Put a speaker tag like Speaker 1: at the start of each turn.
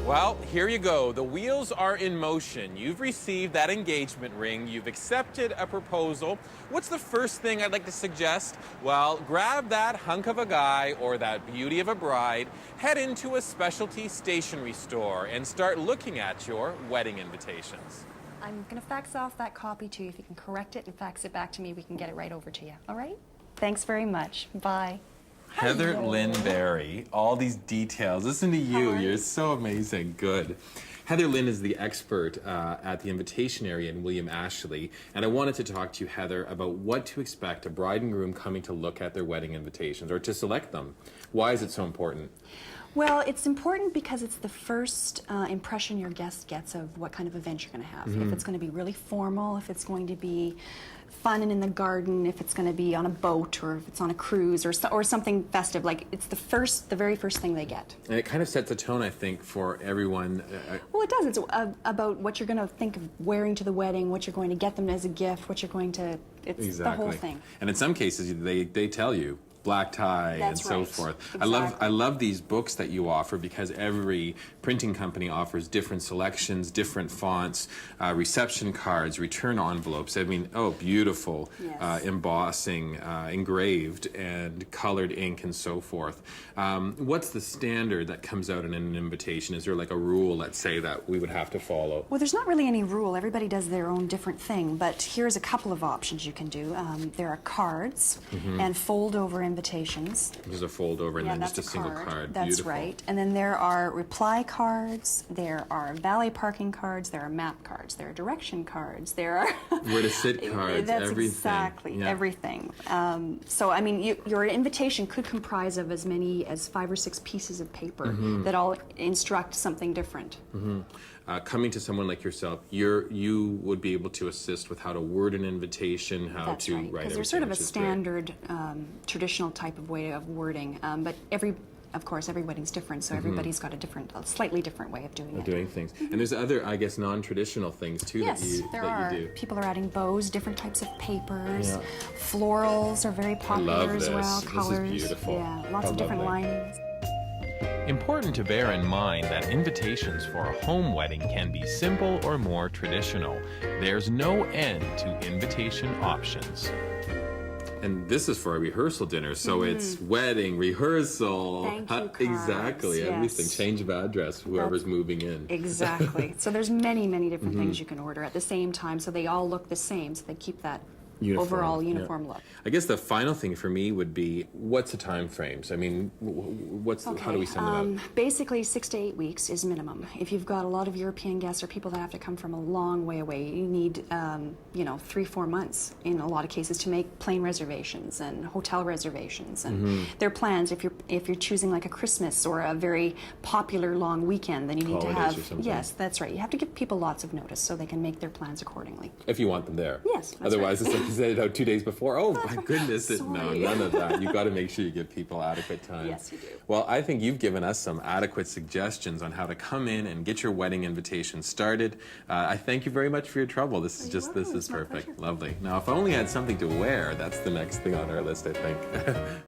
Speaker 1: Well, here you go. The wheels are in motion. You've received that engagement ring. You've accepted a proposal. What's the first thing I'd like to suggest? Well, grab that hunk of a guy or that beauty of a bride, head into a specialty stationery store and start looking at your wedding invitations.
Speaker 2: I'm going to fax off that copy to you. If you can correct it and fax it back to me, we can get it right over to you. All right? Thanks very much. Bye.
Speaker 1: Heather
Speaker 2: Hello.
Speaker 1: Lynn Barry, all these details. Listen to you.
Speaker 2: Hi.
Speaker 1: You're so amazing. Good. Heather Lynn is the expert at the invitation area in William Ashley, and I wanted to talk to you, Heather, about what to expect a bride and groom coming to look at their wedding invitations or to select them. Why is it so important?
Speaker 2: Well, it's important because it's the first impression your guest gets of what kind of event you're going to have. If it's going to be really formal, if it's going to be fun and in the garden, if it's going to be on a boat, or if it's on a cruise, or something festive. Like, it's the very first thing they get.
Speaker 1: And it kind of sets a tone, I think, for everyone.
Speaker 2: Well, it does. It's about what you're going to think of wearing to the wedding, what you're going to get them as a gift, what you're going to. It's
Speaker 1: Exactly.
Speaker 2: the whole thing.
Speaker 1: And in some cases, they tell you. Black tie
Speaker 2: That's
Speaker 1: and so
Speaker 2: right.
Speaker 1: forth.
Speaker 2: Exactly.
Speaker 1: I love these books that you offer because every printing company offers different selections, different fonts, reception cards, return envelopes. I mean, oh, beautiful
Speaker 2: Yes.
Speaker 1: embossing, engraved, and colored ink and so forth. What's the standard that comes out in an invitation? Is there like a rule, let's say, that we would have to follow?
Speaker 2: Well, there's not really any rule. Everybody does their own different thing, but here's a couple of options you can do. There are cards and fold-over invitations.
Speaker 1: There's a fold over and
Speaker 2: Yeah,
Speaker 1: then
Speaker 2: that's
Speaker 1: just a single card.
Speaker 2: That's
Speaker 1: Beautiful.
Speaker 2: right. And then there are reply cards, there are valet parking cards, there are map cards, there are direction cards, there are...
Speaker 1: Where to sit cards,
Speaker 2: That's
Speaker 1: everything.
Speaker 2: exactly,
Speaker 1: Yeah.
Speaker 2: everything. So, I mean, your invitation could comprise of as many as 5 or 6 pieces of paper that all instruct something different.
Speaker 1: Coming to someone like yourself, you would be able to assist with how to word an invitation, how
Speaker 2: That's
Speaker 1: to
Speaker 2: right,
Speaker 1: write
Speaker 2: because
Speaker 1: everything,
Speaker 2: there's sort of a
Speaker 1: which is great.
Speaker 2: standard, traditional type of way of wording, but of course, every wedding's different, so everybody's got a slightly different way of doing it.
Speaker 1: Doing things. And there's other, I guess, non-traditional things too
Speaker 2: Yes,
Speaker 1: that
Speaker 2: there
Speaker 1: you
Speaker 2: are.
Speaker 1: do.
Speaker 2: People are adding bows, different types of papers.
Speaker 1: Yeah.
Speaker 2: Florals are very popular as
Speaker 1: this.
Speaker 2: well.
Speaker 1: This is
Speaker 2: Colors.
Speaker 1: beautiful.
Speaker 2: Yeah, lots
Speaker 1: How
Speaker 2: of different
Speaker 1: lovely.
Speaker 2: linings.
Speaker 3: Important to bear in mind that invitations for a home wedding can be simple or more traditional. There's no end to invitation options.
Speaker 1: And this is for a rehearsal dinner, so it's wedding, rehearsal.
Speaker 2: Thank you cards,
Speaker 1: Exactly,
Speaker 2: yes.
Speaker 1: everything. Change of address, whoever's moving in.
Speaker 2: Exactly. So there's many, many different things you can order at the same time, so they all look the same, so they keep that overall
Speaker 1: yeah.
Speaker 2: uniform look.
Speaker 1: I guess the final thing for me would be, what's the time frames? I mean, how do we sum it up?
Speaker 2: Basically, 6 to 8 weeks is minimum. If you've got a lot of European guests or people that have to come from a long way away, you need, 3-4 months in a lot of cases to make plane reservations and hotel reservations and their plans. If you're choosing like a Christmas or a very popular long weekend, then you need to
Speaker 1: Holidays
Speaker 2: have
Speaker 1: or something.
Speaker 2: yes, that's right. You have to give people lots of notice so they can make their plans accordingly.
Speaker 1: If you want them there.
Speaker 2: Yes, that's
Speaker 1: Otherwise,
Speaker 2: right.
Speaker 1: it's like you set it out 2 days before. Oh, my goodness. No,
Speaker 2: Sorry.
Speaker 1: none of that. You've got to make sure you give people adequate time.
Speaker 2: Yes, you do.
Speaker 1: Well, I think you've given us some adequate suggestions on how to come in and get your wedding invitation started. I thank you very much for your trouble. This is
Speaker 2: welcome.
Speaker 1: this is
Speaker 2: It's my
Speaker 1: perfect.
Speaker 2: pleasure.
Speaker 1: Lovely. Now, if I only had something to wear, that's the next thing on our list, I think.